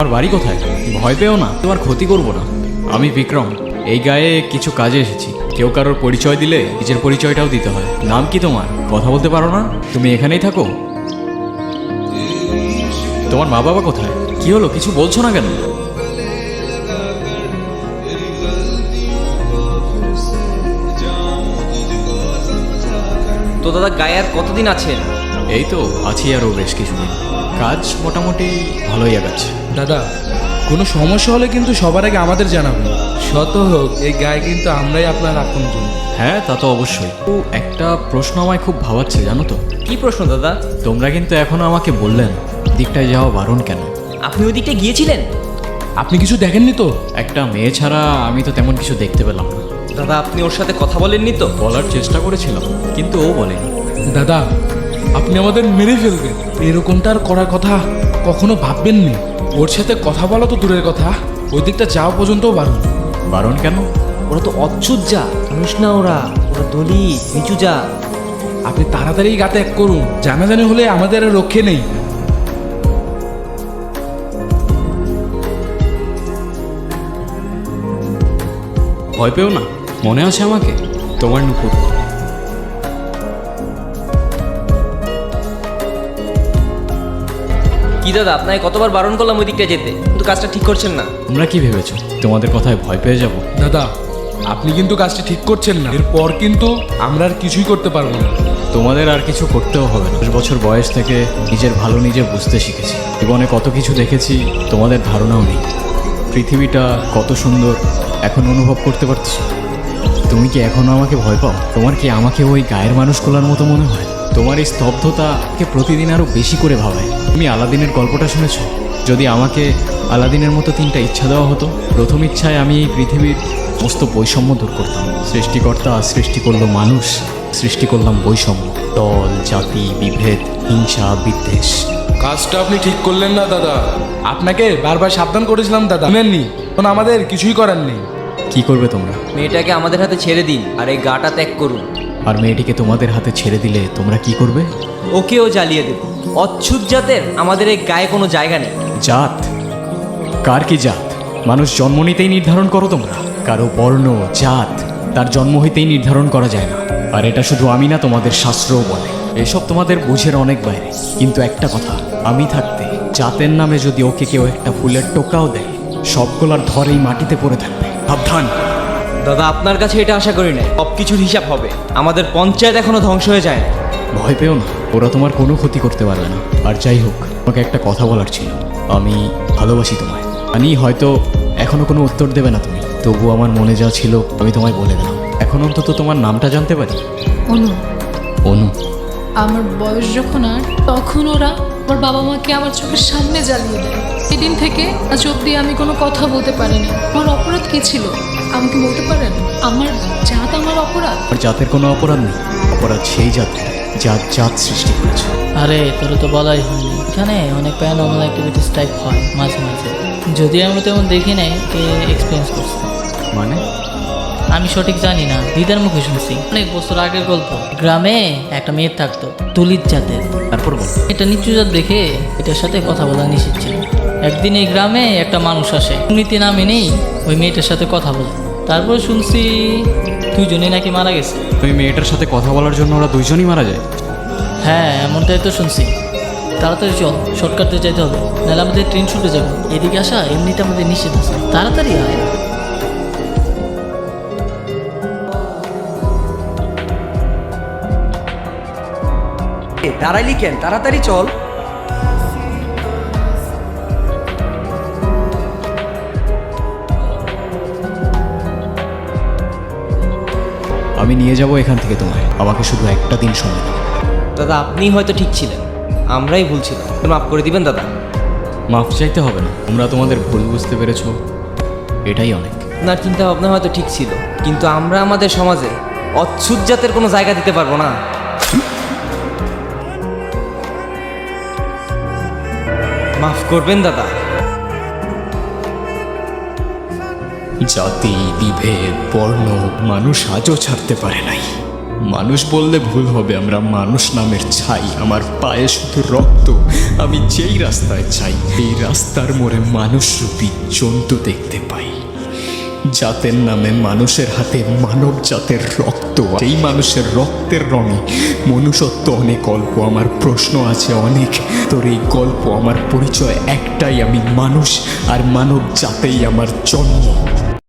তোমার বাড়ি কোথায়? ভয় পেও না, তোমার ক্ষতি করব না। আমি বিক্রম, এই গায়ে কিছু কাজে এসেছি। কেউ কারোর পরিচয় দিলে নিজের পরিচয়টাও দিতে হয়। নাম কি তোমার? কথা বলতে পারো না? তুমি এখানেই থাকো? তোমার মা বাবা কোথায়? কি হলো, কিছু বলছো না কেন? তো দাদা গায়ে আর কতদিন আছেন? এই তো আছি আরও বেশ কিছুদিন। কাজ মোটামুটি ভালোই আগাচ্ছে। দাদা, কোনো সমস্যা হলে কিন্তু সবার আগে আমাদের জানাবেন। শত হোক, এই গায়ে কিন্তু আমরাই আপনার আপনজন। হ্যাঁ, তা তো অবশ্যই। তো একটা প্রশ্ন আমায় খুব ভাবাচ্ছে, জানো তো? কি প্রশ্ন দাদা? তোমরা কিন্তু এখনো আমাকে বললেন দিকটায় যাওয়া বারণ কেন? আপনি ওই দিকটা গিয়েছিলেন? আপনি কিছু দেখেননি তো? একটা মেয়ে ছাড়া আমি তো তেমন কিছু দেখতে পেলাম না। দাদা আপনি ওর সাথে কথা বলেননি তো? বলার চেষ্টা করেছিলাম, কিন্তু ও বলেনি। দাদা, আপনি আমাদের মেরে ফেলবেন, এরকমটা আর করার কথা কখনো ভাববেননি। ওর সাথে কথা বলা তো দূরের কথা, ওই দিকটা যাওয়া পর্যন্তও বারণ। বারণ কেন? ওরা তো অচ্ছুত যা, মানুষ না ওরা দলিত নিচু যা। আপনি তাড়াতাড়ি গা ত্যাগ করুন, জানাজানি হলে আমাদের আর রক্ষে নেই। ভয় পেও না, মনে আছে আমাকে? তোমার নুপুর। কি দাদা, আপনাকে কতবার বারণ করলাম ওই দিকটা যেতে, কিন্তু কাজটা ঠিক করছেন না। তোমরা কি ভেবেছো তোমাদের কথায় ভয় পেয়ে যাব? দাদা, আপনি কিন্তু কাজটি ঠিক করছেন না। এরপর কিন্তু আমরা আর কিছুই করতে পারবো না। তোমাদের আর কিছু করতেও হবে না। 10 বছর বয়স থেকে নিজের ভালো নিজে বুঝতে শিখেছি। জীবনে কত কিছু দেখেছি, তোমাদের ধারণাও নেই। পৃথিবীটা কত সুন্দর এখন অনুভব করতে পারছো। তুমি কি এখনো আমাকে ভয় পাও? তোমার কি আমাকে ওই গায়ের মানুষগুলোর মতো মনে হয়? তোমার এই স্তব্ধতাকে প্রতিদিন আরও বেশি করে ভাবায়। তুমি আলাদিনের গল্পটা শুনেছো? যদি আমাকে আলাদিনের মতো 3টা ইচ্ছা দেওয়া হতো, প্রথম ইচ্ছায় আমি এই পৃথিবীর সমস্ত বৈষম্য দূর করতাম। সৃষ্টিকর্তা সৃষ্টি করলো মানুষ, সৃষ্টি করলাম বৈষম্য, দল জাতি বিভেদ হিংসা বিদ্বেষ। কাজটা আপনি ঠিক করলেন না দাদা। আপনাকে বারবার সাবধান করেছিলাম দাদা, শুনেননি? এখন আমাদের কিছুই করার নেই। কি করবে তোমরা? মেয়েটাকে আমাদের হাতে ছেড়ে দিন আর এই গাটা ত্যাগ করুন। আর মেয়েটিকে তোমাদের হাতে ছেড়ে দিলে তোমরা কি করবে? ওকেও জ্বালিয়ে দেব। অচ্ছুত জাতের আমাদের এই গায়ে কোনো জায়গা নেই। জাত? কার কি জাত? মানুষ জন্ম নিতেই নির্ধারণ করো তোমরা। কারো বর্ণ জাত তার জন্ম হইতেই নির্ধারণ করা যায় না। আর এটা শুধু আমি না, তোমাদের শাস্ত্রও বলে। এসব তোমাদের বুঝের অনেক বাইরে। কিন্তু একটা কথা, আমি থাকতে জাতের নামে যদি ওকে কেউ একটা ফুলের টোকাও দেয়, সবগুলার ধরেই মাটিতে পড়ে থাকবে। সাবধান। দাদা আপনার কাছে এটা আশা করি না। সব কিছুর হিসাব হবে। আমাদের পঞ্চায়েত এখনো ধ্বংস হয়ে যায় না। ভয় পেও না, ওরা তোমার কোনো ক্ষতি করতে পারবে না। আর যাই হোক, তোমাকে একটা কথা বলার ছিল। আমি ভালোবাসি তোমায়। আমি হয়তো এখনো কোনো উত্তর দেবে না তুমি, তবু আমার মনে যা ছিল আমি তোমায় বলে দিলাম। এখন অন্তত তোমার নামটা জানতে পারি? অনু। অনু। আমার বয়স যখন আর, তখন ওরা আমার বাবা মাকে আমার চোখের সামনে জ্বালিয়ে দেয়। সেদিন থেকে আজ অব্দি আমি কোনো কথা বলতে পারিনি। আমার অপরাধ কি ছিল আমাকে বলতে পারেন? আমার জাত আমার অপরাধ? আর জাতের কোনো অপরাধ নেই। অপরাধ সেই জাতের জাত জাত সৃষ্টি করেছে। আরে তোর তো বলাই হয়নি, এখানে অনেক প্যারানর্মাল অ্যাক্টিভিটিস টাইপ হয় মাঝে মাঝে। যদি আমরা তেমন দেখি নাই, কে এক্সপিরিয়েন্স করছে মানে? আমি সঠিক জানি না, দিদার মুখে শুনছি। অনেক বছর আগের গল্প। গ্রামে একটা মেয়ে থাকতো, তুলিত জাতের। তারপর বল। এটা নিচু জাত দেখে এটার সাথে কথা বলা নিষেধ ছিল। একদিন এই গ্রামে একটা মানুষ আসে, নীতি না মেনেই ওই মেয়েটার সাথে কথা বলে। তারপর শুনছি 2জনই নাকি মারা গেছে। ওই মেয়েটার সাথে কথা বলার জন্য ওরা 2জনই মারা যায়? হ্যাঁ, এমনটাই তো শুনছি। তাড়াতাড়ি চল, শর্টকাটে যেতে হবে, নাহলে আমাদের ট্রেন ছুটে যাবে। এদিকে আসা এমনিতে আমাদের নিষেধ আছে, তাড়াতাড়ি আয়। দাঁড়াইলি কেন? তাড়াতাড়ি চল। আমি নিয়ে যাব এখান থেকে তোমায়। আমাকে শুধু একটা দিন সময় দাও। দাদা আপনি হয়তো ঠিক ছিলেন, আমরাই ভুল ছিলাম। মাফ করে দিবেন দাদা। মাফ চাইতে হবে না, তোমরা তোমাদের ভুল বুঝতে পেরেছো, এটাই অনেক। আপনার চিন্তা ভাবনা হয়তো ঠিক ছিল, কিন্তু আমরা আমাদের সমাজে অচ্ছুত জাতের কোনো জায়গা দিতে পারবো না। মাফ করবেন দাদা। জাতি বিভেদ বর্ণ মানুষ আজও ছাড়তে পারে নাই। মানুষ বললে ভুল হবে, আমরা মানুষ নামের ছাই। আমার পায়ে শুধু রক্ত। আমি যেই রাস্তায় চাই এই রাস্তার মোড়ে মানুষরূপী জন্তু দেখতে পাই। জাতের নামে মানুষের হাতে মানব জাতের রক্ত, এই মানুষের রক্তের রঙে মনুষ্যত্ব অনেক অল্প। আমার প্রশ্ন আছে অনেক, তোর এই গল্প আমার পরিচয় একটাই, আমি মানুষ, আর মানব জাতেই আমার জন্ম।